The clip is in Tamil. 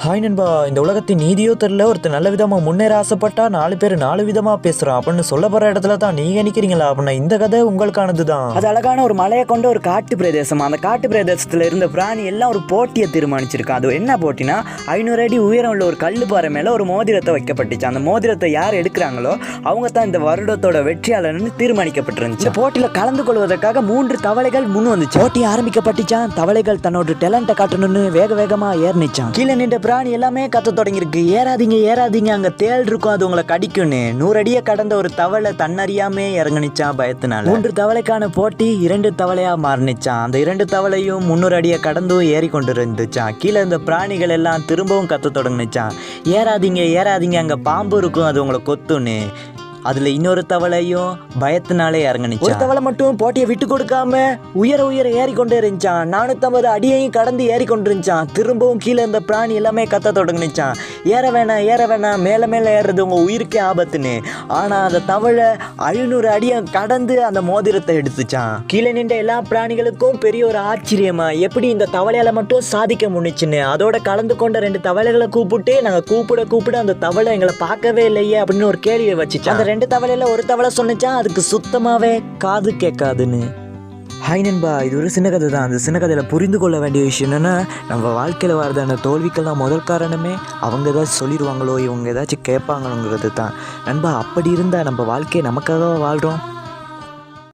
ஹாய் நண்பா, இந்த உலகத்தின் நீதியோ தெரியல, ஒருத்தர் நல்ல விதமாக முன்னேற ஆசைப்பட்டா 4 பேர் 4 விதமாக பேசுகிறான் அப்படின்னு சொல்ல போகிற இடத்துல தான் நீங்கள் நிற்கிறீங்களா அப்படின்னா இந்த கதை உங்களுக்கானது தான். அது அழகான ஒரு மலையை கொண்ட ஒரு காட்டு பிரதேசம். அந்த காட்டு பிரதேசத்தில் இருந்த பிராணி எல்லாம் ஒரு போட்டியை தீர்மானிச்சிருக்கான். அது என்ன போட்டினா 500 அடி உயரம் உள்ள ஒரு கல் பாறை மேலே ஒரு மோதிரத்தை வைக்கப்பட்டுச்சு. அந்த மோதிரத்தை யார் எடுக்கிறாங்களோ அவங்க தான் இந்த வருடத்தோட வெற்றியாளர்னு தீர்மானிக்கப்பட்டிருந்துச்சு. இந்த போட்டியில் கலந்து கொள்வதற்காக 3 தவளைகள் முன் வந்துச்சு. போட்டி ஆரம்பிக்கப்பட்டுச்சான். தவளைகள் தன்னோட டேலண்ட்டை காட்டணும்னு வேகமாக ஏறிச்சான். கீழே நின்ற பிராணி எல்லாமே கத்த தொடங்கிருக்கு. ஏறாதீங்க ஏறாதீங்க, அங்க தேள் இருக்கும், அது உங்களை கடிக்கும்னு. 100 அடியை கடந்த ஒரு தவளை தன்னறியாமே இறங்குனிச்சான் பயத்தினால. 3 தவளைக்கான போட்டி 2 தவளையா மாறினிச்சான். அந்த 2 தவளையும் 300 அடியை கடந்தும் ஏறி கொண்டு இருந்துச்சான். கீழே இந்த பிராணிகள் எல்லாம் திரும்பவும் கத்த தொடங்கிச்சான். ஏறாதீங்க ஏறாதீங்க, அங்க பாம்பு இருக்கும், அது உங்களை கொத்துன்னு. அதுல இன்னொரு தவளையும் பயத்தினாலே இறங்குனிச்சு. ஒரு தவளை மட்டும் போட்டியை விட்டு கொடுக்காம உயர ஏறிக்கொண்டே இருந்துச்சான். 450 அடியையும் கடந்து ஏறி கொண்டு இருந்துச்சான். திரும்பவும் கீழே இந்த பிராணி எல்லாமே கத்த தொடங்கிச்சான். ஏற வேணாம், மேலே ஏறுறது உங்க உயிருக்கே ஆபத்துன்னு. ஆனா அந்த தவளை 500 அடியை கடந்து அந்த மோதிரத்தை எடுத்துச்சான். கீழே நின்ற எல்லா பிராணிகளுக்கும் பெரிய ஒரு ஆச்சரியமா, எப்படி இந்த தவளையால மட்டும் சாதிக்க முடிச்சுன்னு. அதோட கலந்து கொண்ட 2 தவளைகளை கூப்பிட்டு, நாங்க கூப்பிட அந்த தவளை எங்களை பார்க்கவே இல்லையே அப்படின்னு ஒரு கேள்வியை வச்சுச்சான். அந்த 2 தவளையில ஒரு தவளை சொன்னிச்சான் அதுக்கு சுத்தமாவே காது கேட்காதுன்னு. ஹாய் நண்பா, இது ஒரு சின்ன கதை தான். அந்த சின்ன கதையில் புரிந்து கொள்ள வேண்டிய விஷயம் என்னென்னா, நம்ம வாழ்க்கையில் வரதான தோல்விக்கெல்லாம் முதல் காரணமே அவங்க ஏதாச்சும் சொல்லிடுவாங்களோ, இவங்க ஏதாச்சும் கேட்பாங்களோங்கிறது தான் நண்பா. அப்படி இருந்தால் நம்ம வாழ்க்கையை நமக்காக வாழ்கிறோம்.